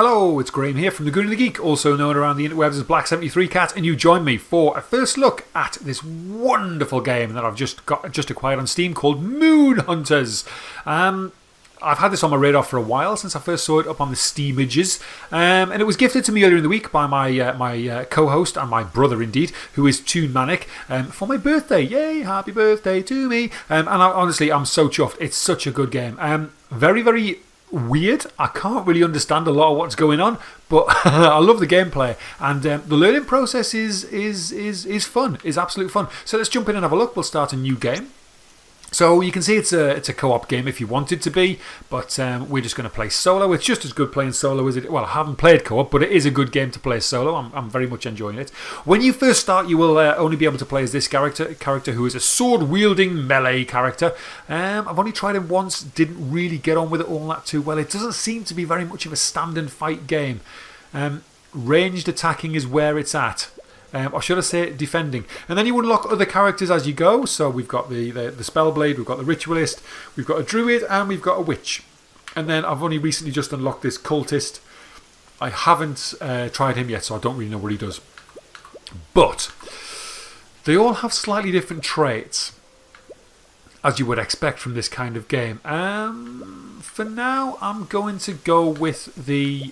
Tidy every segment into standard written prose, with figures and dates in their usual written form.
Hello, it's Graham here from the Goon and the Geek, also known around the interwebs as Black73Cat, and you join me for a first look at this wonderful game that I've just acquired on Steam called Moon Hunters. I've had this on my radar for a while since I first saw it up on the Steamages, and it was gifted to me earlier in the week by my co-host and my brother indeed, who is Toon Manic, for my birthday. Yay, happy birthday to me. Honestly, I'm so chuffed. It's such a good game. Very, very weird. I can't really understand a lot of what's going on, but I love the gameplay, and the learning process is fun. Is absolute fun. So let's jump in and have a look. We'll start a new game. So you can see it's a co-op game if you want it to be, but we're just going to play solo. It's just as good playing solo as it. Well, I haven't played co-op, but it is a good game to play solo. I'm very much enjoying it. When you first start, you will only be able to play as this character who is a sword-wielding melee character. I've only tried it once, didn't really get on with it all that too well. It doesn't seem to be very much of a stand and fight game. Ranged attacking is where it's at. Or should I say defending. And then you unlock other characters as you go. So we've got the Spellblade, we've got the Ritualist, we've got a Druid, and we've got a Witch. And then I've only recently just unlocked this Cultist. I haven't tried him yet, so I don't really know what he does. But they all have slightly different traits, as you would expect from this kind of game. For now, I'm going to go with the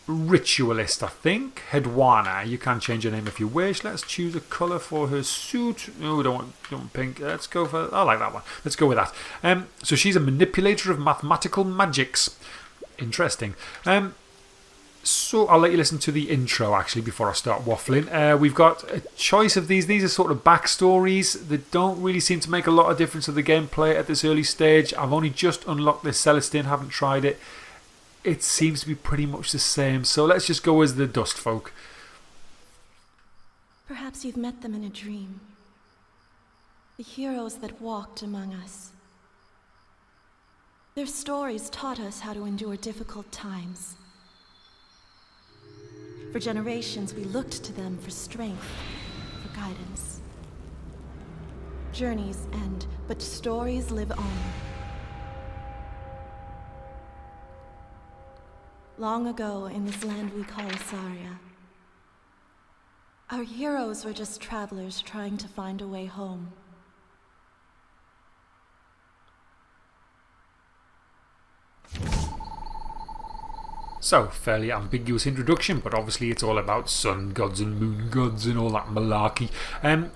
Ritualist, I think. Hedwana. You can change her name if you wish. Let's choose a colour for her suit. No, we don't want pink. Let's go for... I like that one. Let's go with that. So she's a manipulator of mathematical magics. Interesting. So I'll let you listen to the intro actually before I start waffling. We've got a choice of these. These are sort of backstories that don't really seem to make a lot of difference to the gameplay at this early stage. I've only just unlocked this Celestine, haven't tried it. It seems to be pretty much the same, so let's just go as the Dust Folk. Perhaps you've met them in a dream. The heroes that walked among us. Their stories taught us how to endure difficult times. For generations, we looked to them for strength, for guidance. Journeys end, but stories live on. Long ago, in this land we call Asaria, our heroes were just travelers trying to find a way home. So, fairly ambiguous introduction, but obviously it's all about sun gods and moon gods and all that malarkey.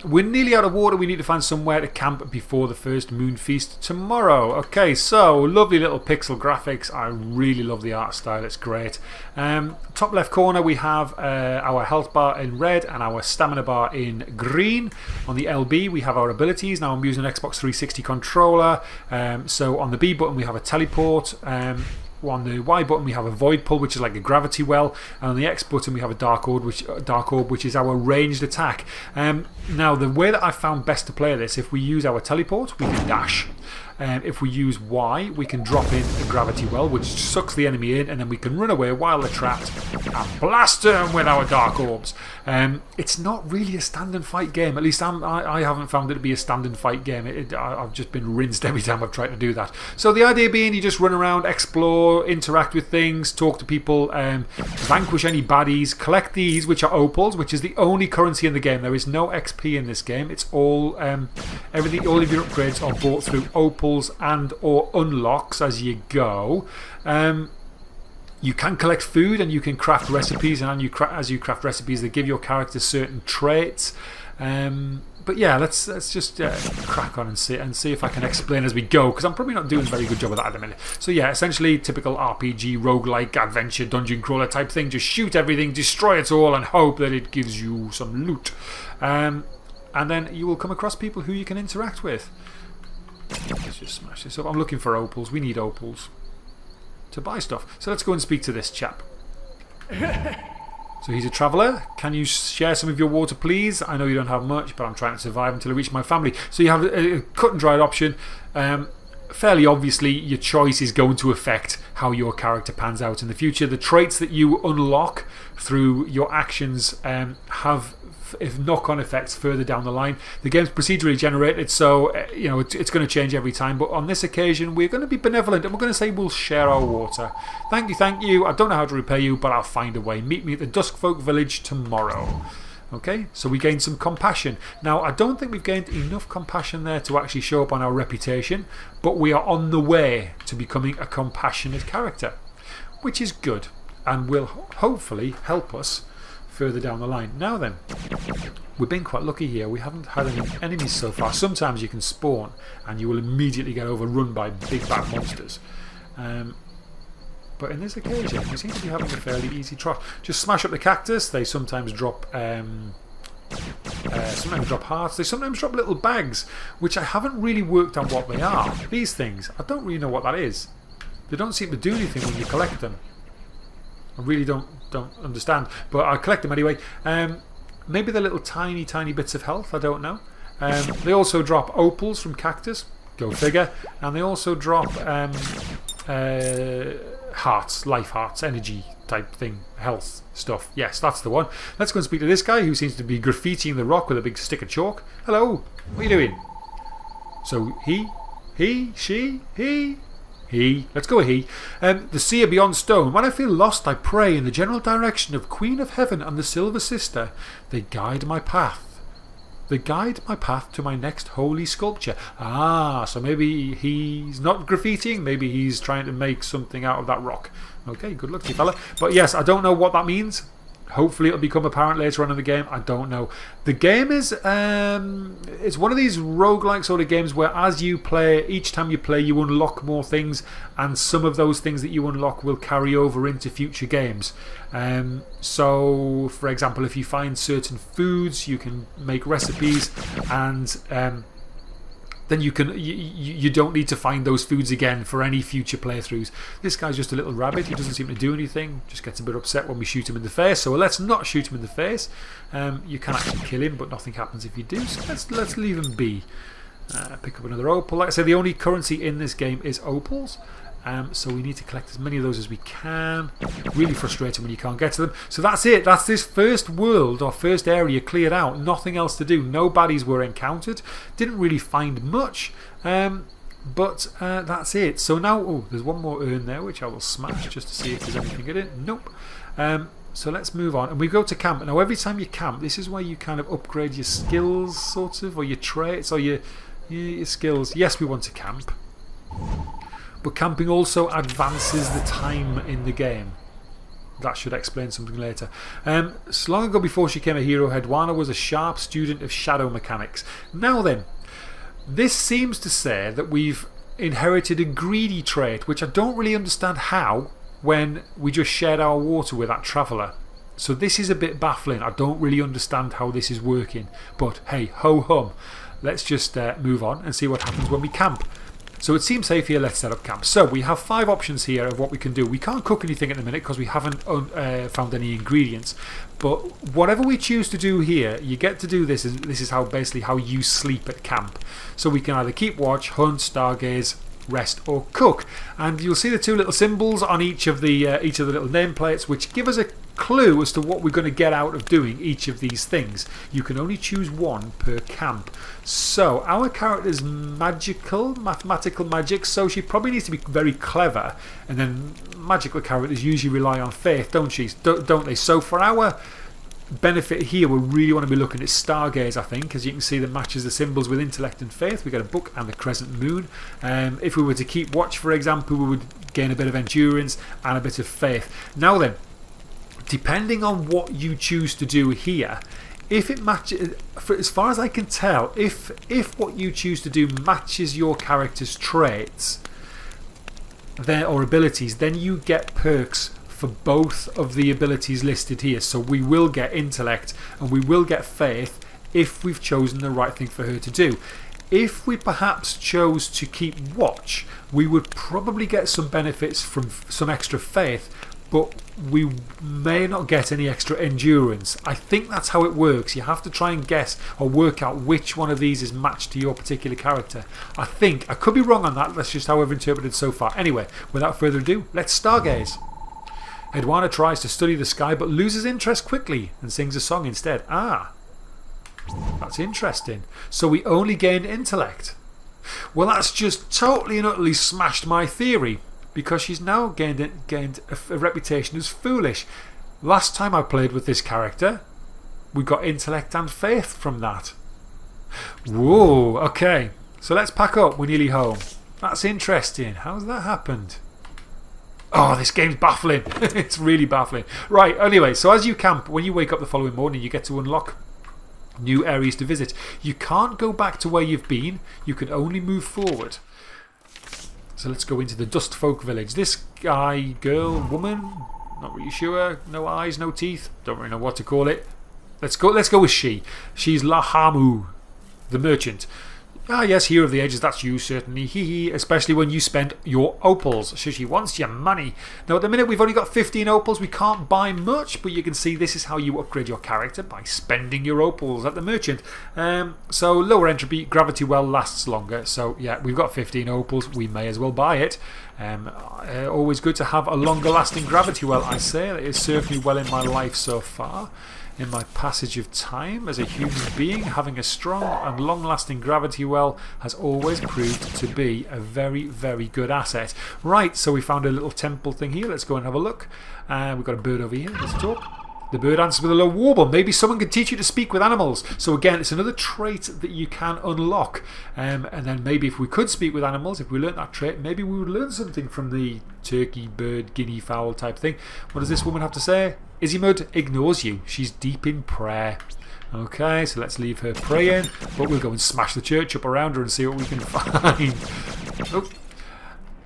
We're nearly out of water. We need to find somewhere to camp before the first moon feast tomorrow. Okay, so lovely little pixel graphics. I really love the art style. It's great. Top left corner we have our health bar in red and our stamina bar in green. On the LB we have our abilities. Now I'm using an Xbox 360 controller. So on the B button we have a teleport. On the Y button we have a void pull, which is like a gravity well, and on the X button we have a dark orb, which is our ranged attack. Now the way that I found best to play this, if we use our teleport we can dash. If we use Y, we can drop in a gravity well, which sucks the enemy in, and then we can run away while they're trapped and blast them with our dark orbs. It's not really a stand and fight game. At least I haven't found it to be a stand and fight game. I've just been rinsed every time I've tried to do that. So the idea being you just run around, explore, interact with things, talk to people, vanquish any baddies, collect these, which are opals, which is the only currency in the game. There is no XP in this game. It's all everything. All of your upgrades are bought through opals and or unlocks as you go. You can collect food and you can craft recipes, and as you craft recipes they give your character certain traits. But yeah, let's just crack on and see if I can explain as we go, because I'm probably not doing a very good job of that at the minute. So yeah, essentially typical RPG, roguelike, adventure, dungeon crawler type thing. Just shoot everything, destroy it all, and hope that it gives you some loot. And then you will come across people who you can interact with. Let's just smash this up. I'm looking for opals. We need opals to buy stuff. So let's go and speak to this chap. So he's a traveller. Can you share some of your water, please? I know you don't have much, but I'm trying to survive until I reach my family. So you have a cut and dried option. Fairly obviously, your choice is going to affect how your character pans out in the future. The traits that you unlock through your actions have if knock-on effects further down the line. The game's procedurally generated, so it's going to change every time. But on this occasion, we're going to be benevolent, and we're going to say we'll share our water. Thank you. I don't know how to repay you, but I'll find a way. Meet me at the Duskfolk village tomorrow. Okay, so we gained some compassion. Now, I don't think we've gained enough compassion there to actually show up on our reputation, but we are on the way to becoming a compassionate character, which is good and will hopefully help us further down the line. Now then, we've been quite lucky here. We haven't had any enemies so far. Sometimes you can spawn and you will immediately get overrun by big bad monsters. But in this occasion, we seem to be having a fairly easy trot. Just smash up the cactus. They sometimes drop hearts. They sometimes drop little bags, which I haven't really worked on what they are. These things, I don't really know what that is. They don't seem to do anything when you collect them. I really don't understand, but I collect them anyway. Maybe they're little tiny bits of health. I don't know. They also drop opals from cactus. Go figure. And they also drop hearts, life hearts, energy type thing, health stuff. Yes, that's the one. Let's go and speak to this guy who seems to be graffitiing the rock with a big stick of chalk. Hello, what are you doing? So he. Let's go with he. The seer beyond stone. When I feel lost, I pray in the general direction of Queen of Heaven and the Silver Sister. They guide my path. They guide my path to my next holy sculpture. Ah, so maybe he's not graffitiing. Maybe he's trying to make something out of that rock. Okay, good luck to you, fella. But yes, I don't know what that means. Hopefully it'll become apparent later on in the game. I don't know. The game is it's one of these roguelike sort of games where as you play, each time you play, you unlock more things, and some of those things that you unlock will carry over into future games. So for example, if you find certain foods, you can make recipes, and then you don't need to find those foods again for any future playthroughs. This guy's just a little rabbit. He doesn't seem to do anything. Just gets a bit upset when we shoot him in the face. So let's not shoot him in the face. You can actually kill him, but nothing happens if you do. So let's leave him be. Pick up another opal. Like I say, the only currency in this game is opals. So we need to collect as many of those as we can. Really frustrating when you can't get to them. So that's it. That's this first world or first area cleared out. Nothing else to do. No baddies were encountered. Didn't really find much. But that's it. So now, there's one more urn there which I will smash just to see if there's anything in it. Nope. So let's move on. And we go to camp. Now every time you camp, this is where you kind of upgrade your skills, sort of, or your traits, or your skills. Yes, we want to camp. But camping also advances the time in the game. That should explain something later. So long ago before she became a hero, Hedwana was a sharp student of shadow mechanics. Now then, this seems to say that we've inherited a greedy trait, which I don't really understand how when we just shared our water with that traveller. So this is a bit baffling. I don't really understand how this is working. But hey, ho hum. Let's just move on and see what happens when we camp. So it seems safe here. Let's set up camp. So we have 5 options here of what we can do. We can't cook anything at the minute because we haven't found any ingredients. But whatever we choose to do here, you get to do this. This is basically how you sleep at camp. So we can either keep watch, hunt, stargaze, rest, or cook. And you'll see the 2 little symbols on each of the little nameplates, which give us a clue as to what we're going to get out of doing each of these things. You can only choose one per camp. So our character is mathematical magic, so she probably needs to be very clever, and then magical characters usually rely on faith, don't they? So for our benefit here, we really want to be looking at stargaze, I think. As you can see, that matches the symbols with intellect and faith. We get a book and the crescent moon. If we were to keep watch, for example, we would gain a bit of endurance and a bit of faith. Now then, depending on what you choose to do here, if it matches, as far as I can tell, if what you choose to do matches your character's traits or abilities, then you get perks for both of the abilities listed here. So we will get intellect and we will get faith if we've chosen the right thing for her to do. If we perhaps chose to keep watch, we would probably get some benefits from some extra faith, but we may not get any extra endurance. I think that's how it works. You have to try and guess or work out which one of these is matched to your particular character. I think. I could be wrong on that. That's just how I've interpreted so far. Anyway, without further ado, let's stargaze. Hedwana tries to study the sky but loses interest quickly and sings a song instead. Ah, That's interesting. So we only gained intellect. Well, that's just totally and utterly smashed my theory, because she's now gained a reputation as foolish. Last time I played with this character, we got intellect and faith from that. Whoa, okay. So let's pack up. We're nearly home. That's interesting. How's that happened? Oh, this game's baffling. It's really baffling. Right, anyway, so as you camp, when you wake up the following morning, you get to unlock new areas to visit. You can't go back to where you've been. You can only move forward. So let's go into the Dust Folk village. This guy, girl, woman, not really sure. No eyes, no teeth. Don't really know what to call it. Let's go with she. She's Lahamu, the merchant. Ah, yes, Hero of the Ages, that's you, certainly. Hee, especially when you spend your opals. So she wants your money. Now, at the minute, we've only got 15 opals. We can't buy much, but you can see this is how you upgrade your character, by spending your opals at the merchant. So, lower entropy, gravity well lasts longer. So, yeah, we've got 15 opals. We may as well buy it. Always good to have a longer lasting gravity well, I say. It has served me well in my life so far. In my passage of time as a human being, having a strong and long-lasting gravity well has always proved to be a very, very good asset. Right, so we found a little temple thing here. Let's go and have a look. We've got a bird over here. Let's talk. The bird answers with a low warble. Maybe someone can teach you to speak with animals. So again, it's another trait that you can unlock. And then maybe if we could speak with animals, if we learnt that trait, maybe we would learn something from the turkey, bird, guinea fowl type thing. What does this woman have to say? Izimud ignores you. She's deep in prayer. Okay, so let's leave her praying. But we'll go and smash the church up around her and see what we can find. Oh.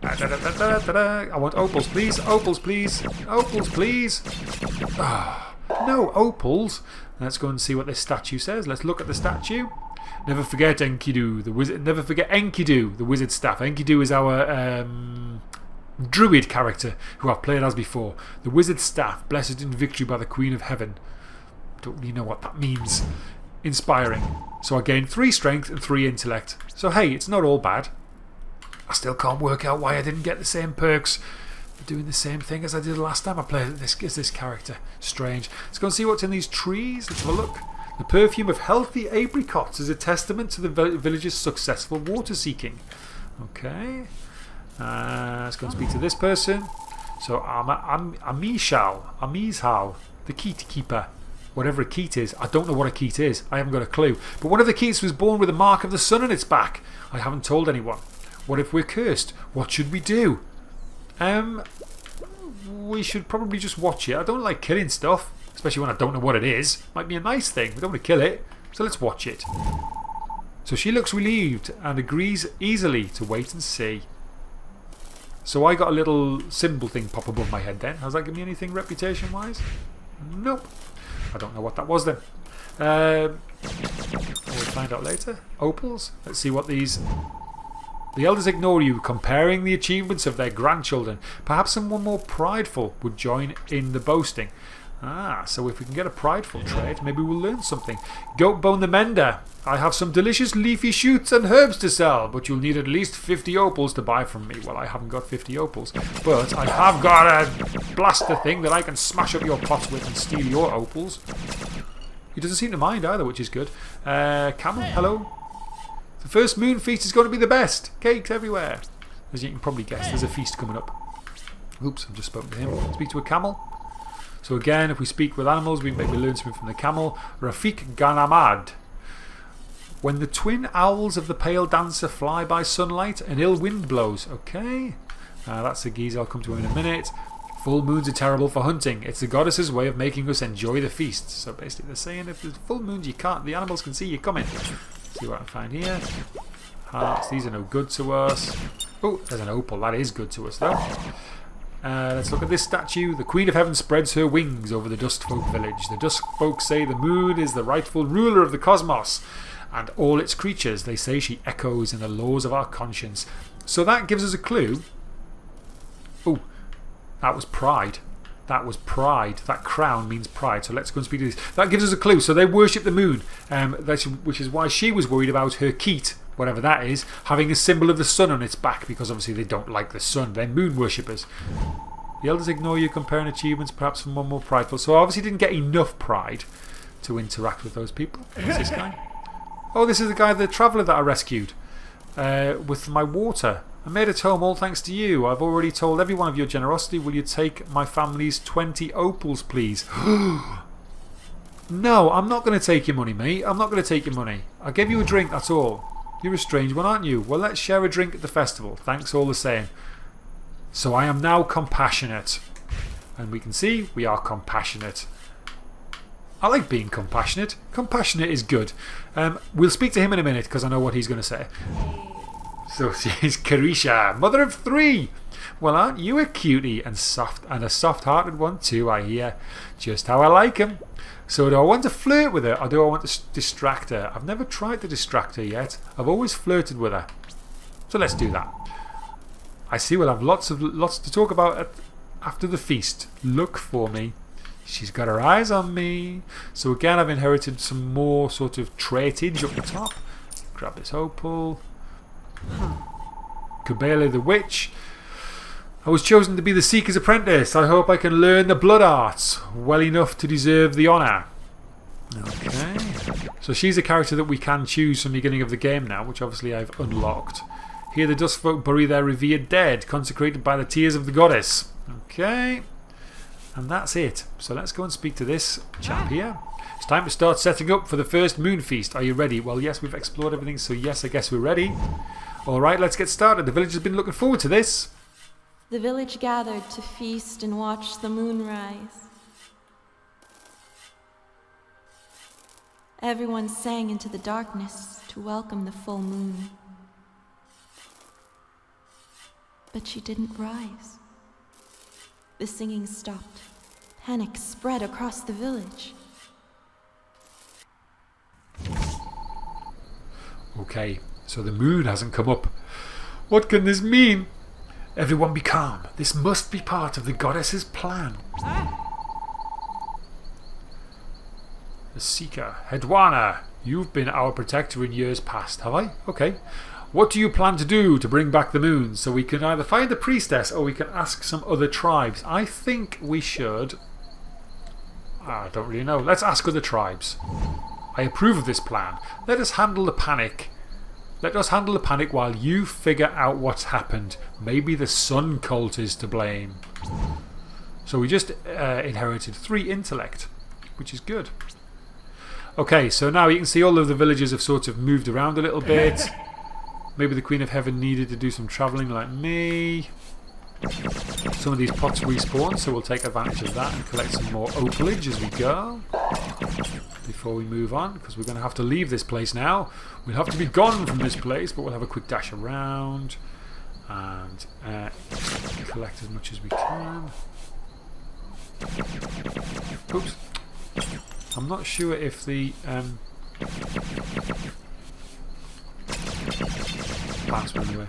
I want opals, please. Opals, please. Opals, please. Oh, no opals. Let's go and see what this statue says. Let's look at the statue. Never forget Enkidu, the wizard. Never forget Enkidu, the wizard staff. Enkidu is our druid character who I've played as before. The wizard staff, blessed in victory by the Queen of Heaven. Don't really know what that means. Inspiring. So I gained 3 strength and 3 intellect. So hey, it's not all bad. I still can't work out why I didn't get the same perks for doing the same thing as I did last time I played this character. Strange. Let's go and see what's in these trees. Let's have a look. The perfume of healthy apricots is a testament to the village's successful water seeking. Okay. Let's go and speak to this person. So Amishal, the Keat keeper. Whatever a Keat is. I don't know what a Keat is. I haven't got a clue. But one of the Keats was born with a mark of the sun on its back. I haven't told anyone. What if we're cursed? What should we do? We should probably just watch it. I don't like killing stuff, especially when I don't know what it is. Might be a nice thing. We don't want to kill it. So let's watch it. So she looks relieved and agrees easily to wait and see. So I got a little symbol thing pop above my head then. Has that given me anything reputation-wise? Nope. I don't know what that was then. We'll find out later. Opals. Let's see what these... The elders ignore you, comparing the achievements of their grandchildren. Perhaps someone more prideful would join in the boasting. Ah, so if we can get a prideful trait, maybe we'll learn something. Goatbone the Mender. I have some delicious leafy shoots and herbs to sell, but you'll need at least 50 opals to buy from me. Well, I haven't got 50 opals, but I have got a blaster thing that I can smash up your pots with and steal your opals. He doesn't seem to mind either, which is good. Camel, hello. The first moon feast is going to be the best. Cakes everywhere. As you can probably guess, there's a feast coming up. Oops, I've just spoken to him. Speak to a camel. So again, if we speak with animals, we maybe learn something from the camel. Rafik Ganamad. When the twin owls of the pale dancer fly by sunlight, an ill wind blows. Okay. That's the geese I'll come to in a minute. Full moons are terrible for hunting. It's the goddess's way of making us enjoy the feast. So basically they're saying if there's full moons, you can't, the animals can see you coming. See what I can find here. Hearts, these are no good to us. Oh, there's an opal. That is good to us though. Let's look at this statue. The Queen of Heaven spreads her wings over the Dust Folk village. The Dust Folk say the moon is the rightful ruler of the cosmos and all its creatures. They say she echoes in the laws of our conscience. So that gives us a clue. Oh, that was pride. That was pride. That crown means pride. So let's go and speak to this. That gives us a clue. So they worship the moon, which is why she was worried about her Keat, whatever that is, having a symbol of the sun on its back, because obviously they don't like the sun. They're moon worshippers. The elders ignore you, comparing achievements, perhaps from one more prideful. So I obviously didn't get enough pride to interact with those people. What's this guy? Oh, this is the guy, the traveller that I rescued with my water. I made it home all thanks to you. I've already told everyone of your generosity. Will you take my family's 20 opals, please? No, I'm not going to take your money, mate. I'm not going to take your money. I gave you a drink, that's all. You're a strange one, aren't you? Well, let's share a drink at the festival. Thanks all the same. So I am now compassionate. And we can see we are compassionate. I like being compassionate. Compassionate is good. We'll speak to him in a minute because I know what he's going to say. So she's Carisha, mother of 3. Well, aren't you a cutie and a soft-hearted one too, I hear. Just how I like him. So do I want to flirt with her or do I want to distract her? I've never tried to distract her yet. I've always flirted with her. So let's do that. I see we'll have lots to talk about after the feast. Look for me. She's got her eyes on me. So again, I've inherited some more sort of traitage up the top. Grab this opal. Kubela the Witch. I was chosen to be the Seeker's apprentice. I hope I can learn the blood arts well enough to deserve the honour. Okay. So she's a character that we can choose from the beginning of the game now, which obviously I've unlocked. Here the Dustfolk bury their revered dead, consecrated by the tears of the goddess. Okay. And that's it. So let's go and speak to this chap here. It's time to start setting up for the first moon feast. Are you ready? Well, yes, we've explored everything, so yes, I guess we're ready. Alright, let's get started. The village has been looking forward to this. The village gathered to feast and watch the moon rise. Everyone sang into the darkness to welcome the full moon. But she didn't rise. The singing stopped. Panic spread across the village. Okay, so the moon hasn't come up. What can this mean? Everyone be calm. This must be part of the goddess's plan. The Seeker. Hedwana, you've been our protector in years past, have I? Okay. What do you plan to do to bring back the moon? So we can either find the priestess or we can ask some other tribes. I think we should... I don't really know. Let's ask other tribes. I approve of this plan. Let us handle the panic. Let us handle the panic while you figure out what's happened. Maybe the sun cult is to blame. So we just inherited 3 intellect, which is good. Okay, so now you can see all of the villagers have sort of moved around a little bit. Maybe the Queen of Heaven needed to do some travelling like me. Some of these pots respawn, so we'll take advantage of that and collect some more opalage as we go. Before we move on, because we're going to have to leave this place now. We'll have to be gone from this place, but we'll have a quick dash around and collect as much as we can. Oops. I'm not sure if the plants were anyway.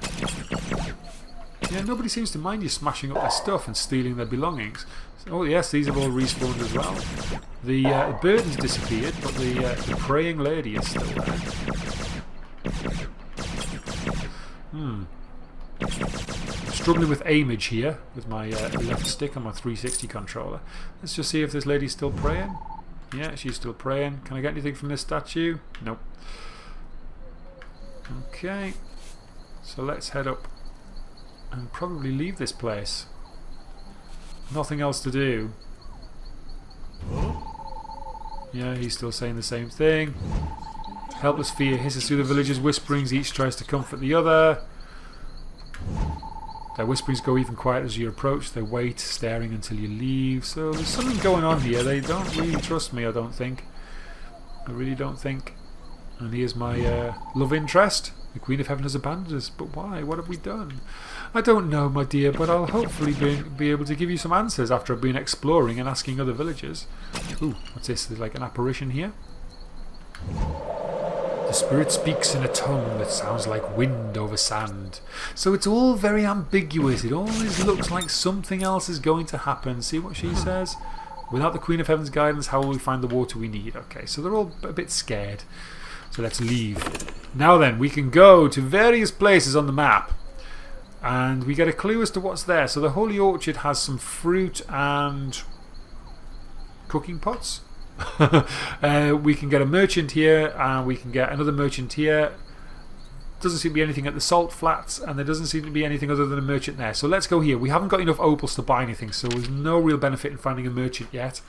Yeah, nobody seems to mind you smashing up their stuff and stealing their belongings. Oh yes, these have all respawned as well. The burden's disappeared, but the praying lady is still there. I'm struggling with aimage here with my left stick on my 360 controller. Let's just see if this lady's still praying. Yeah, she's still praying. Can I get anything from this statue? Nope. Okay. So let's head up and probably leave this place. Nothing else to do. Yeah, he's still saying the same thing. Helpless fear hisses through the villagers' whisperings. Each tries to comfort the other. Their whisperings go even quieter as you approach. They wait, staring until you leave. So there's something going on here. They don't really trust me, I don't think. I really don't think. And here's my love interest. The Queen of Heaven has abandoned us. But why? What have we done? I don't know, my dear, but I'll hopefully be able to give you some answers after I've been exploring and asking other villagers. Ooh, what's this? There's like an apparition here. The spirit speaks in a tongue that sounds like wind over sand. So it's all very ambiguous. It always looks like something else is going to happen. See what she says? Without the Queen of Heaven's guidance, how will we find the water we need? Okay, so they're all a bit scared. So let's leave. Now then, we can go to various places on the map. And we get a clue as to what's there. So the Holy Orchard has some fruit and cooking pots. We can get a merchant here, and we can get another merchant here. Doesn't seem to be anything at the salt flats, and there doesn't seem to be anything other than a merchant there. So let's go here. We haven't got enough opals to buy anything, so there's no real benefit in finding a merchant yet.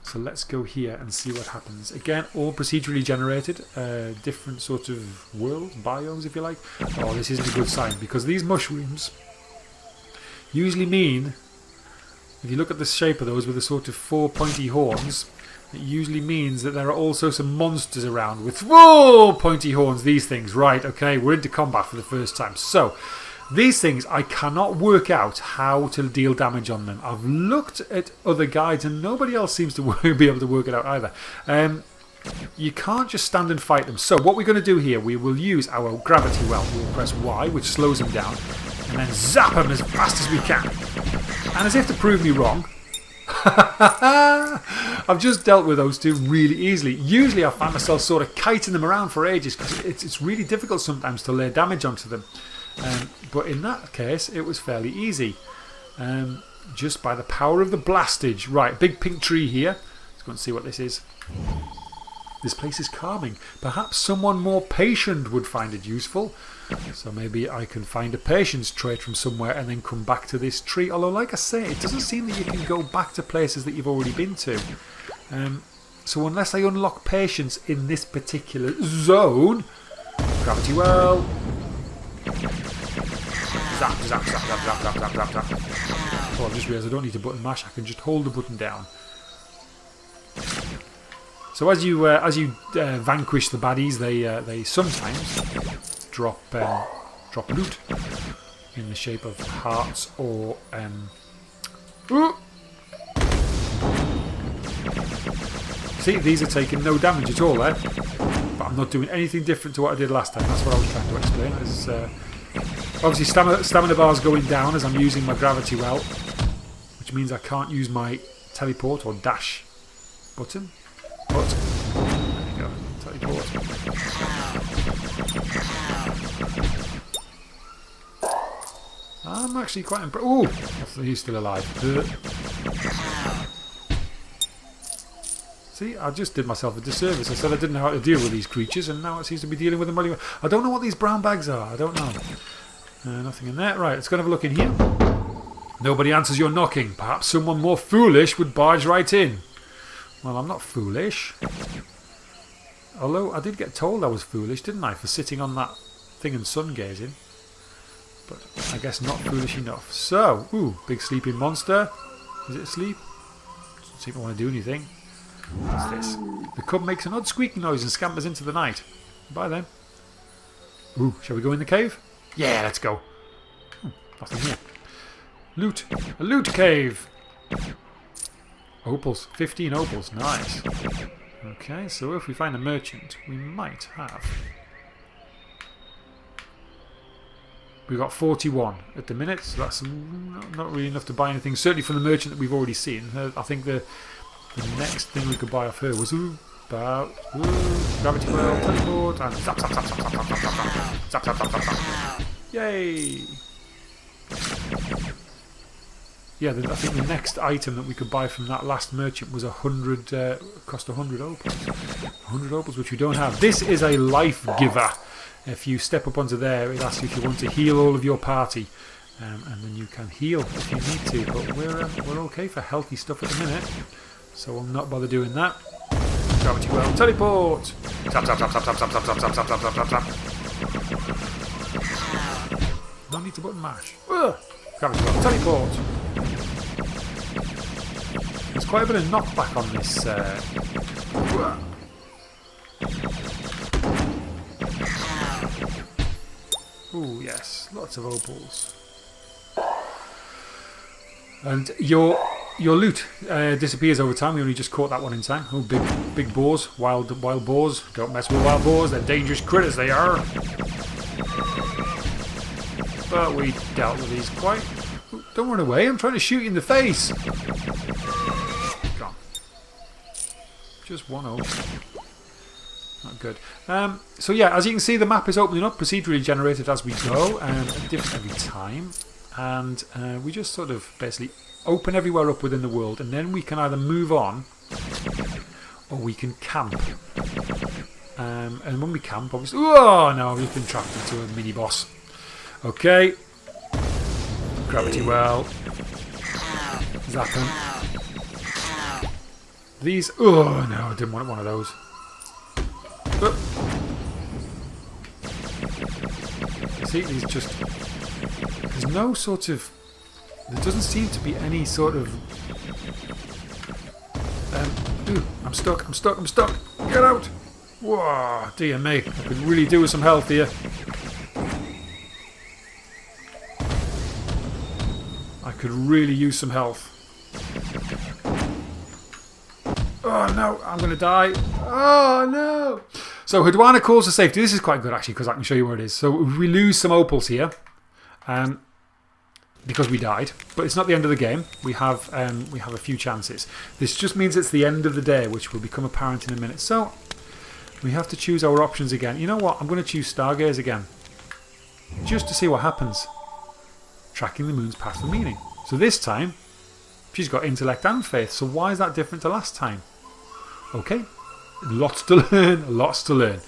So let's go here and see what happens. Again, all procedurally generated, different sort of worlds, biomes if you like. Oh, this isn't a good sign, because these mushrooms usually mean, if you look at the shape of those with the sort of 4 pointy horns, it usually means that there are also some monsters around with pointy horns. These things, right, okay, we're into combat for the first time. So, these things, I cannot work out how to deal damage on them. I've looked at other guides and nobody else seems to be able to work it out either. You can't just stand and fight them. So what we're going to do here, we will use our gravity well. We'll press Y, which slows them down, and then zap them as fast as we can. And as if to prove me wrong, I've just dealt with those two really easily. Usually I find myself sort of kiting them around for ages because it's really difficult sometimes to lay damage onto them. But in that case, it was fairly easy. Just by the power of the blastage. Right, big pink tree here. Let's go and see what this is. This place is calming. Perhaps someone more patient would find it useful. So maybe I can find a patience trait from somewhere and then come back to this tree. Although, like I say, it doesn't seem that you can go back to places that you've already been to. So unless I unlock patience in this particular zone... Gravity well... Zap, zap, zap, zap, zap, zap, zap, zap, zap. Oh, I've just realised I don't need to button mash. I can just hold the button down. So as you vanquish the baddies, they sometimes drop loot in the shape of hearts or see, these are taking no damage at all there, but I'm not doing anything different to what I did last time. That's what I was trying to explain. As, obviously stamina bar's going down as I'm using my gravity well, which means I can't use my teleport or dash button. But there you go, teleport. I'm actually quite impressed. Ooh, he's still alive. See, I just did myself a disservice. I said I didn't know how to deal with these creatures, and now it seems to be dealing with them really well. I don't know what these brown bags are. I don't know. Nothing in there. Right, let's go and have a look in here. Nobody answers your knocking. Perhaps someone more foolish would barge right in. Well, I'm not foolish. Although I did get told I was foolish, didn't I, for sitting on that thing and sun gazing. But I guess not foolish enough. So, ooh, big sleeping monster. Is it asleep? Doesn't seem to want to do anything. What's this? The cub makes an odd squeaking noise and scampers into the night. Bye then. Ooh, shall we go in the cave? Yeah, let's go. Nothing here. Loot. A loot cave. Opals. 15 opals. Nice. Okay, so if we find a merchant, we might have... We've got 41 at the minute, so that's not really enough to buy anything. Certainly from the merchant that we've already seen. I think the next thing we could buy off her was gravity well, teleport, and zap, zap, zap, zap, zap, zap, zap, zap, zap, zap, zap, zap, zap. Yay! Yeah, I think the next item that we could buy from that last merchant was 100, cost 100 opals. 100 opals, which we don't have. This is a life giver. If you step up onto there, it asks you if you want to heal all of your party. And then you can heal if you need to. But we're okay for healthy stuff at the minute. So we'll not bother doing that. Gravity well, teleport! Zap, zap, zap, zap, zap, zap, zap, zap, zap, zap, zap, zap. No need to button mash. Gravity well, teleport! There's quite a bit of knockback on this. Ooh, yes, lots of opals. And your loot disappears over time. We only just caught that one in time. Oh, big boars, wild boars. Don't mess with wild boars. They're dangerous critters. They are. But we dealt with these quite. Ooh, don't run away. I'm trying to shoot you in the face. Gone. Just one opal. Not good. So yeah, as you can see, the map is opening up, procedurally generated as we go, different every time, and we just sort of basically open everywhere up within the world, and then we can either move on or we can camp. And when we camp, obviously... Oh, no, we've been trapped into a mini-boss. Okay. Gravity well. Zap him. These... Oh, no, I didn't want one of those. Oh. See, these just... There's no sort of... There doesn't seem to be any sort of... Ooh, I'm stuck. Get out! Whoa, dear me. I could really do with some health here. I could really use some health. Oh no, I'm going to die. Oh no! So Hedwana calls for safety. This is quite good actually because I can show you where it is. So we lose some opals here. Because we died, but it's not the end of the game. We have a few chances. This just means it's the end of the day, which will become apparent in a minute. So we have to choose our options again. You know what? I'm going to choose Stargaze again, just to see what happens. Tracking the moon's path for meaning. So this time, she's got intellect and faith. So why is that different to last time? Okay, lots to learn. Lots to learn.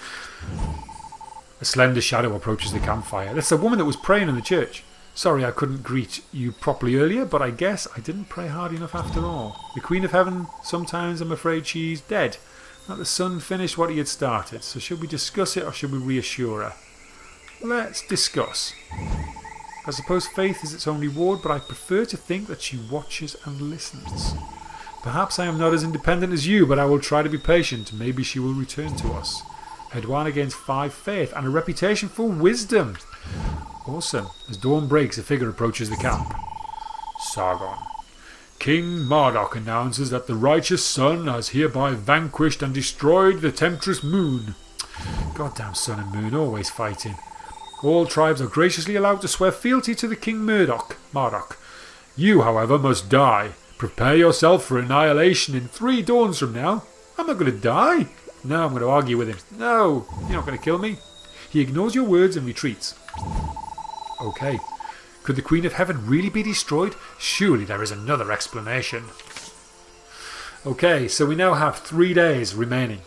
A slender shadow approaches the campfire. That's the woman that was praying in the church. Sorry I couldn't greet you properly earlier, but I guess I didn't pray hard enough after all. The Queen of Heaven, sometimes I'm afraid she's dead. Not the sun finished what he had started, so should we discuss it or should we reassure her? Let's discuss. I suppose faith is its own reward, but I prefer to think that she watches and listens. Perhaps I am not as independent as you, but I will try to be patient. Maybe she will return to us. Hedwana gains 5 faith and a reputation for wisdom. Awesome. As dawn breaks, a figure approaches the camp. Sargon. King Marduk announces that the righteous sun has hereby vanquished and destroyed the temptress moon. Goddamn sun and moon, always fighting. All tribes are graciously allowed to swear fealty to the King Marduk. You, however, must die. Prepare yourself for annihilation in 3 dawns from now. I'm not going to die. No, I'm going to argue with him. No, you're not going to kill me. He ignores your words and retreats. Okay. Could the Queen of Heaven really be destroyed? Surely there is another explanation. Okay, so we now have 3 days remaining.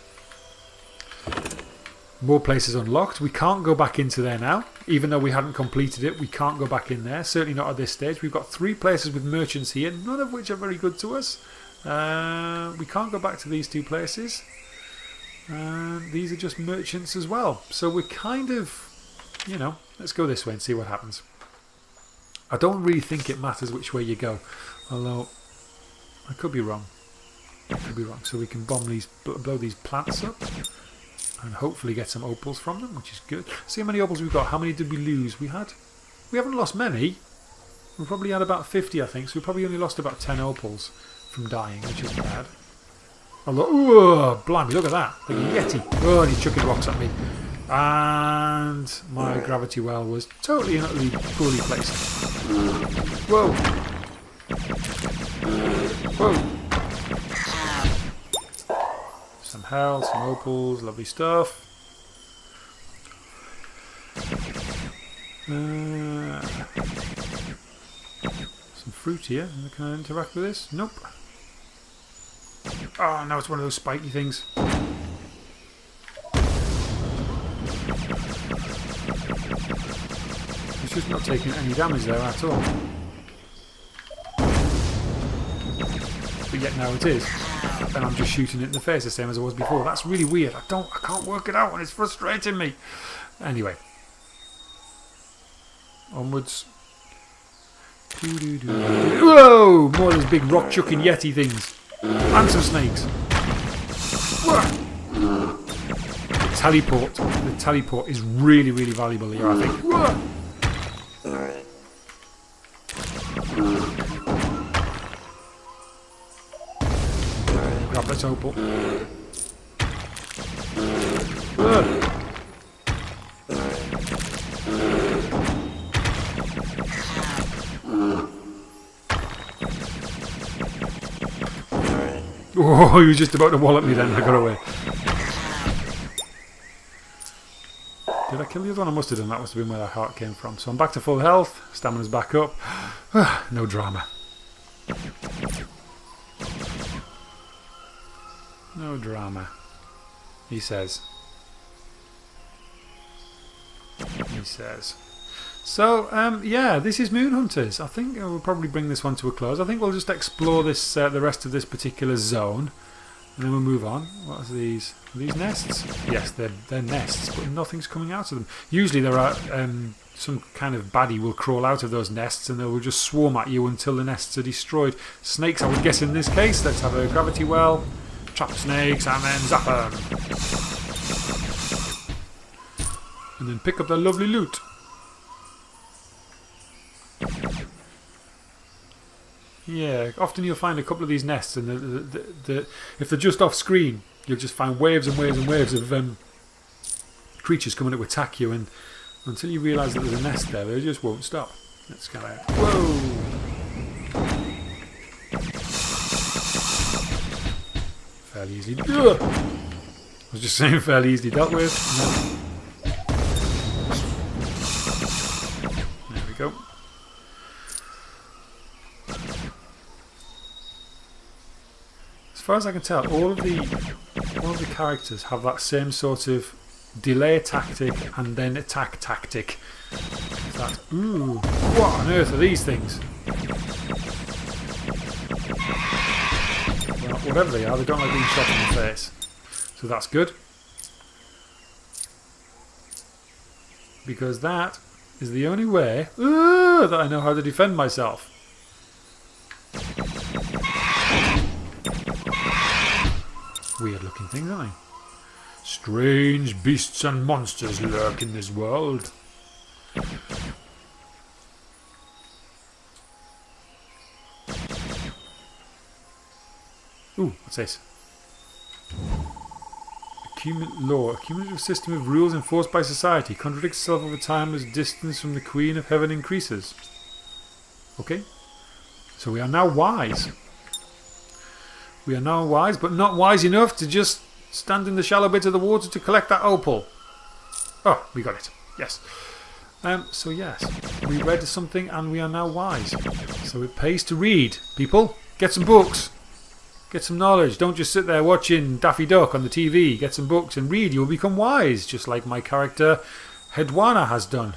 More places unlocked. We can't go back into there now. Even though we hadn't completed it, we can't go back in there. Certainly not at this stage. We've got 3 places with merchants here, none of which are very good to us. We can't go back to these 2 places. These are just merchants as well. So we're kind of, you know, let's go this way and see what happens. I don't really think it matters which way you go. Although, I could be wrong. So we can bomb these, blow these plants up. And hopefully get some opals from them, which is good. See how many opals we've got. How many did we lose? We haven't lost many. We probably had about 50, I think. So we probably only lost about 10 opals from dying, which isn't bad. Although, oh, blimey, look at that. Like a Yeti. Oh, and he's chucking rocks at me. And my gravity well was totally and utterly poorly placed. Whoa. Whoa. Some health, some opals, lovely stuff. Some fruit here. Can I interact with this? Nope. Oh, no, it's one of those spiky things. It's just not taking any damage there at all. But yet now it is. And I'm just shooting it in the face the same as I was before. That's really weird. I can't work it out and it's frustrating me. Anyway. Onwards. Whoa! More of those big rock chucking Yeti things. And some snakes. The teleport is really, really valuable here, I think. Grab this opal. Oh, he was just about to wallop me then. I got away. Did I kill the other one? I must have done. That must have been where that heart came from. So I'm back to full health. Stamina's back up. No drama. No drama. He says. He says. So, yeah, this is Moon Hunters. I think we'll probably bring this one to a close. I think we'll just explore this, the rest of this particular zone. And then we'll move on. What are these? Are these nests? Yes, they're nests, but nothing's coming out of them. Usually there are some kind of baddie will crawl out of those nests and they will just swarm at you until the nests are destroyed. Snakes, I would guess in this case. Let's have a gravity well. Trap snakes and then zap them. And then pick up their lovely loot. Yeah, often you'll find a couple of these nests, and if they're just off screen, you'll just find waves and waves and waves of creatures coming to attack you, and until you realise that there's a nest there, they just won't stop. Let's go out. Whoa! Fairly easily. Ugh! I was just saying fairly easily dealt with. No. There we go. As far as I can tell, all of the characters have that same sort of delay tactic and then attack tactic. That, ooh, what on earth are these things? Well, whatever they are, they don't like being shot in the face. So that's good. Because that is the only way that I know how to defend myself. Weird looking things, aren't they? Strange beasts and monsters lurk in this world. Ooh, what's this? Law. A cumulative system of rules enforced by society contradicts itself over time as distance from the Queen of Heaven increases. Okay. So we are now wise. We are now wise, but not wise enough to just stand in the shallow bit of the water to collect that opal. Oh, we got it. Yes. So yes, we read something and we are now wise. So it pays to read, people. Get some books. Get some knowledge. Don't just sit there watching Daffy Duck on the TV. Get some books and read. You'll become wise, just like my character Hedwana has done.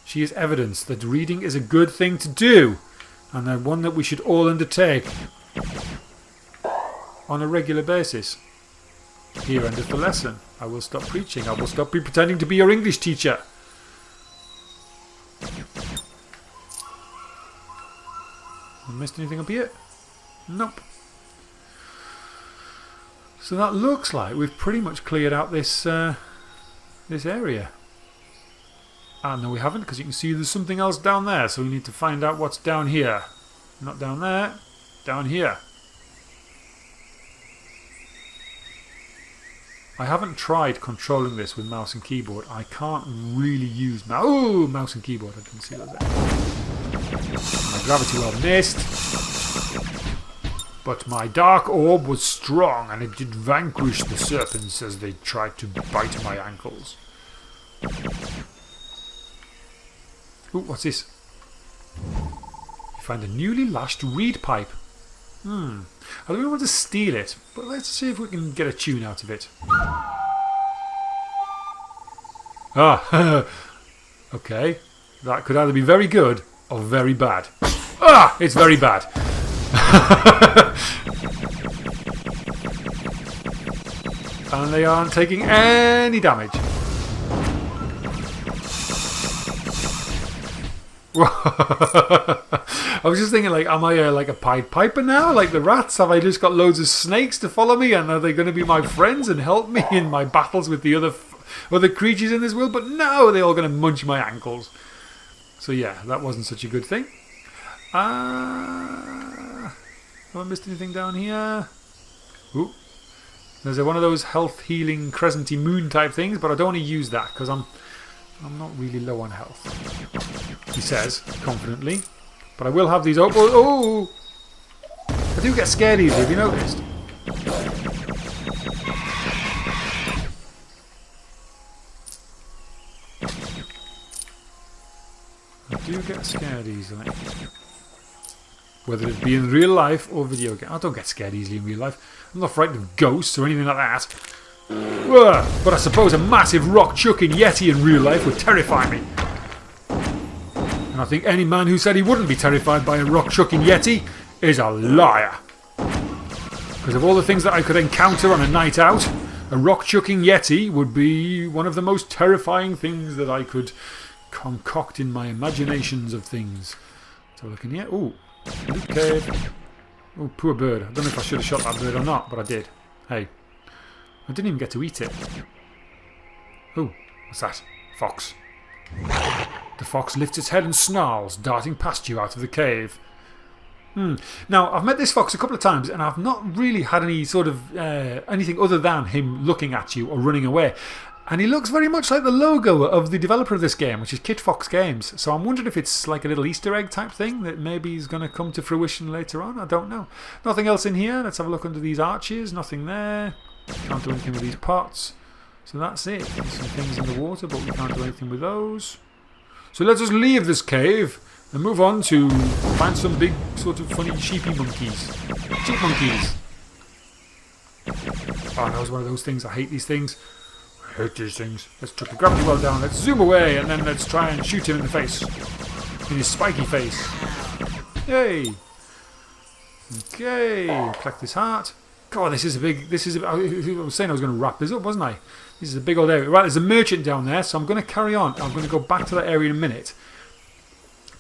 She is evidence that reading is a good thing to do, and one that we should all undertake on a regular basis. Here endeth the lesson. I will stop preaching. I will stop pretending to be your English teacher. I missed anything up here? Nope. So that looks like we've pretty much cleared out this this area. Ah, no, we haven't, because you can see there's something else down there. So we need to find out what's down here. Not down there. Down here. I haven't tried controlling this with mouse and keyboard. I can't really use mouse and keyboard. I didn't see that there. My gravity well missed. But my dark orb was strong and it did vanquish the serpents as they tried to bite my ankles. Ooh, what's this? You find a newly lashed reed pipe. I don't really want to steal it, but let's see if we can get a tune out of it. Ah, okay. That could either be very good or very bad. Ah, it's very bad. And they aren't taking any damage. I was just thinking, like, am I like a Pied Piper now? Like the rats? Have I just got loads of snakes to follow me? And are they going to be my friends and help me in my battles with the other creatures in this world? But no, they're all going to munch my ankles. So yeah, that wasn't such a good thing. Have I missed anything down here? Ooh. There's one of those health healing crescenty moon type things, but I don't want to use that because I'm not really low on health. He says confidently, but I will have these. Oh! I do get scared easily. Have you noticed? I do get scared easily. Whether it be in real life or video game. I don't get scared easily in real life. I'm not frightened of ghosts or anything like that. But I suppose a massive rock-chucking yeti in real life would terrify me. And I think any man who said he wouldn't be terrified by a rock-chucking yeti is a liar. Because of all the things that I could encounter on a night out, a rock-chucking yeti would be one of the most terrifying things that I could concoct in my imaginations of things. So looking here. Ooh. Loot cave. Oh, poor bird. I don't know if I should have shot that bird or not, but I did. Hey. I didn't even get to eat it. Oh, what's that? Fox. The fox lifts its head and snarls, darting past you out of the cave. Now, I've met this fox a couple of times and I've not really had any sort of anything other than him looking at you or running away. And he looks very much like the logo of the developer of this game, which is Kitfox Games. So I'm wondering if it's like a little Easter egg type thing that maybe is going to come to fruition later on. I don't know. Nothing else in here. Let's have a look under these arches. Nothing there. Can't do anything with these pots. So that's it. There's some things in the water, but we can't do anything with those. So let's just leave this cave and move on to find some big sort of funny sheepy monkeys. Sheep monkeys. Oh, that was one of those things. I hate these things. I hate these things. Let's chuck the gravity well down. Let's zoom away and then let's try and shoot him in the face. In his spiky face. Yay. Okay. Collect this heart. God, this is a big... I was saying I was going to wrap this up, wasn't I? This is a big old area. Right, there's a merchant down there, so I'm going to carry on. I'm going to go back to that area in a minute.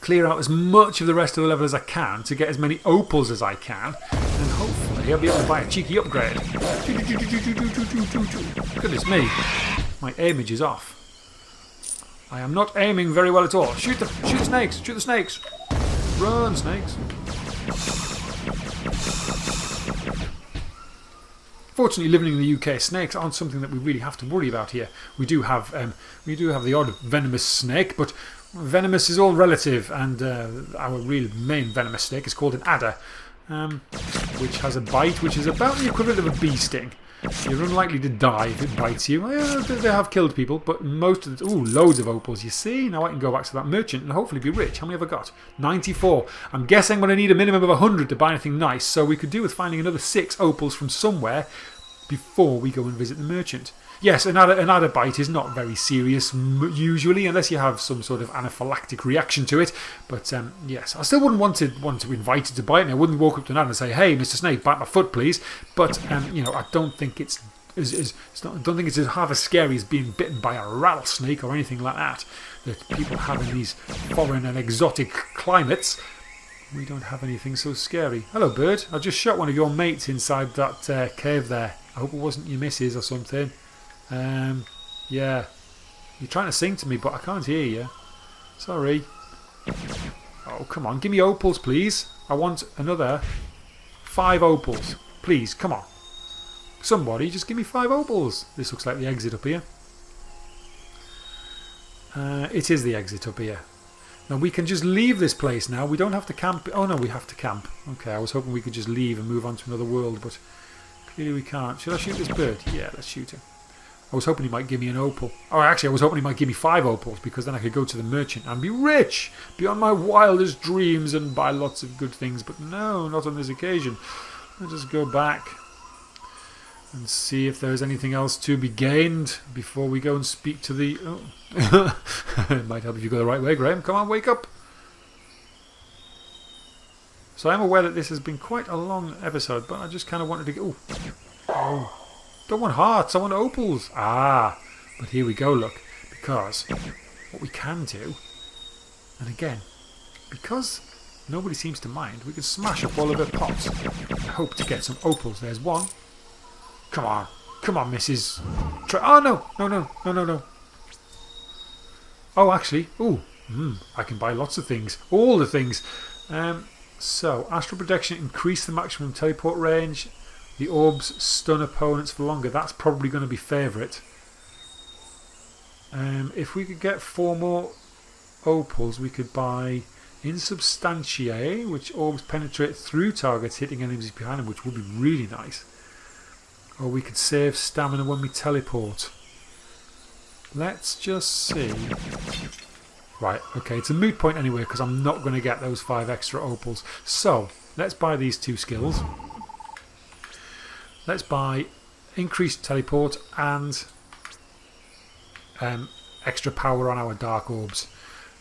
Clear out as much of the rest of the level as I can to get as many opals as I can. And hopefully I'll be able to buy a cheeky upgrade. Goodness me. My aimage is off. I am not aiming very well at all. Shoot the snakes! Shoot the snakes! Run, snakes! Fortunately, living in the UK, snakes aren't something that we really have to worry about here. We do have the odd venomous snake, but venomous is all relative, and our real main venomous snake is called an adder, which has a bite which is about the equivalent of a bee sting. You're unlikely to die if it bites you. They have killed people, but most of the... Ooh, loads of opals, you see? Now I can go back to that merchant and hopefully be rich. How many have I got? 94. I'm guessing I'm going to need a minimum of 100 to buy anything nice, so we could do with finding another 6 opals from somewhere before we go and visit the merchant. Yes, an adder bite is not very serious usually, unless you have some sort of anaphylactic reaction to it. But yes, I still wouldn't want to invite it to bite me. I wouldn't walk up to an adder and say, "Hey, Mr. Snake, bite my foot, please." But I don't think it's as half as scary as being bitten by a rattlesnake or anything like that. That people have in these foreign and exotic climates. We don't have anything so scary. Hello, bird. I just shot one of your mates inside that cave there. I hope it wasn't your missus or something. Yeah. You're trying to sing to me, but I can't hear you. Sorry. Oh, come on. Give me opals, please. I want another 5 opals. Please, come on. Somebody, just give me 5 opals. This looks like the exit up here. It is the exit up here. Now, we can just leave this place now. We don't have to camp. Oh, no, we have to camp. Okay, I was hoping we could just leave and move on to another world, but clearly we can't. Should I shoot this bird? Yeah, let's shoot him. I was hoping he might give me an opal. Oh, actually, I was hoping he might give me 5 opals, because then I could go to the merchant and be rich beyond my wildest dreams and buy lots of good things. But no, not on this occasion. I'll just go back and see if there's anything else to be gained before we go and speak to the... Oh. It might help if you go the right way, Graham. Come on, wake up. So I am aware that this has been quite a long episode, but I just kind of wanted to go... Oh. Don't want hearts, I want opals. Ah, but here we go, look. Because what we can do, and again, because nobody seems to mind, we can smash up all of their pots and hope to get some opals. There's one. Come on, Mrs. Oh, no. Oh, actually, I can buy lots of things. All the things. So, astral protection, increase the maximum teleport range. The orbs stun opponents for longer. That's probably going to be favourite. If we could get 4 more opals, we could buy Insubstantiate, which orbs penetrate through targets hitting enemies behind them, which would be really nice. Or we could save stamina when we teleport. Let's just see. Right, okay, it's a moot point anyway because I'm not going to get those 5 extra opals. So, let's buy these 2 skills. Let's buy increased teleport and extra power on our dark orbs.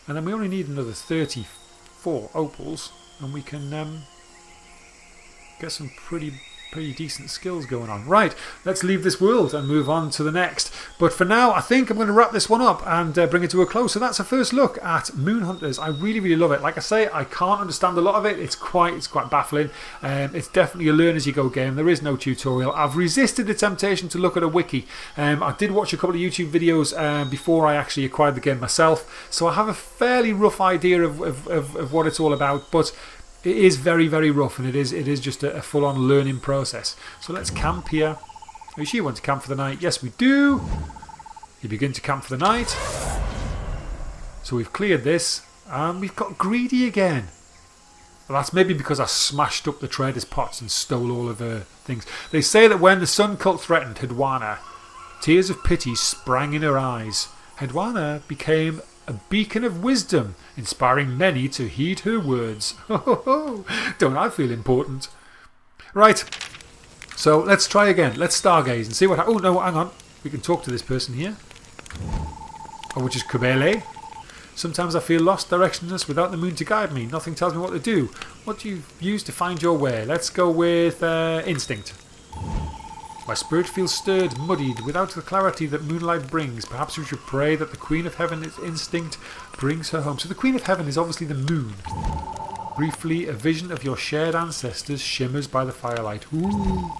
And then we only need another 34 opals and we can get some pretty decent skills going on. Right, let's leave this world and move on to the next. But for now, I think I'm going to wrap this one up and bring it to a close. So that's a first look at Moon Hunters. I really love it. Like I say, I can't understand a lot of it. It's quite baffling. It's definitely a learn as you go game. There is no tutorial. I've resisted the temptation to look at a wiki. I did watch a couple of YouTube videos before I actually acquired the game myself, so I have a fairly rough idea of what it's all about. But it is very rough, and it is just a full-on learning process. So let's camp here. Are you sure you want to camp for the night? Yes, we do. You begin to camp for the night. So we've cleared this, and we've got greedy again. Well, that's maybe because I smashed up the trader's pots and stole all of her things. They say that when the Sun Cult threatened Hedwana, tears of pity sprang in her eyes. Hedwana became a beacon of wisdom, inspiring many to heed her words. Don't I feel important? Right, so let's try again. Let's stargaze and see what... Oh, no, hang on. We can talk to this person here. Oh, which is Kubele. Sometimes I feel lost, directionless, without the moon to guide me. Nothing tells me what to do. What do you use to find your way? Let's go with instinct. My spirit feels stirred, muddied, without the clarity that moonlight brings. Perhaps we should pray that the Queen of Heaven's instinct brings her home. So the Queen of Heaven is obviously the moon. Briefly, a vision of your shared ancestors shimmers by the firelight. Ooh.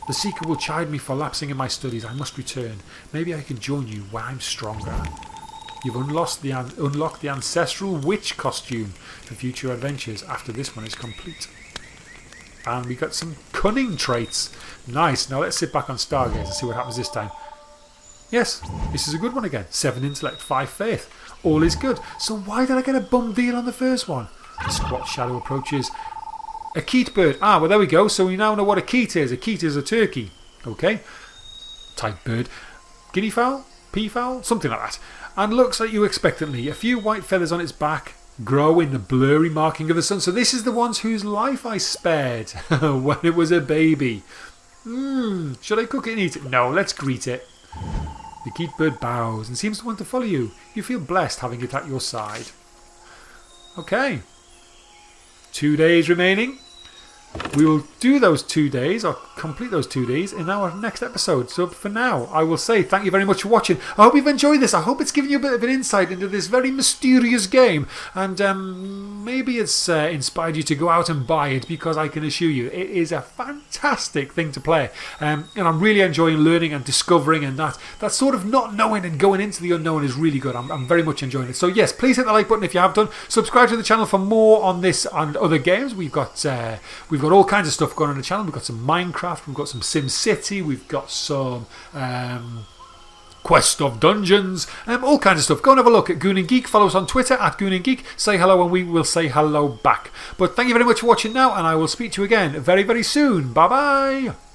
The Seeker will chide me for lapsing in my studies. I must return. Maybe I can join you when I'm stronger. You've unlocked the ancestral witch costume for future adventures after this one is complete. And we got some cunning traits. Nice. Now let's sit back on Stargaze and see what happens this time. Yes, this is a good one again. 7 intellect, 5 faith. All is good. So why did I get a bum deal on the first one? The squat shadow approaches. A keet bird. Ah, well there we go. So we now know what a keet is. A keet is a turkey. Okay. Type bird. Guinea fowl? Peafowl? Something like that. And looks at you expectantly. A few white feathers on its back grow in the blurry marking of the sun. So this is the ones whose life I spared when it was a baby. Should I cook it and eat it? No, let's greet it. The keet bird bows and seems to want to follow you. You feel blessed having it at your side. Okay. 2 days remaining. We will do those 2 days, or complete those 2 days, in our next episode. So for now, I will say thank you very much for watching. I hope you've enjoyed this. I hope it's given you a bit of an insight into this very mysterious game. And maybe it's inspired you to go out and buy it, because I can assure you it is a fantastic thing to play. And I'm really enjoying learning and discovering, and that sort of not knowing and going into the unknown is really good. I'm very much enjoying it. So yes, please hit the like button if you have done. Subscribe to the channel for more on this and other games. We've got all kinds of stuff going on the channel. We've got some Minecraft, we've got some Sim City, we've got some Quest of Dungeons, all kinds of stuff. Go and have a look at Goon and Geek. Follow us on Twitter at Goon and Geek. Say hello and we will say hello back. But thank you very much for watching now, and I will speak to you again very soon. Bye bye.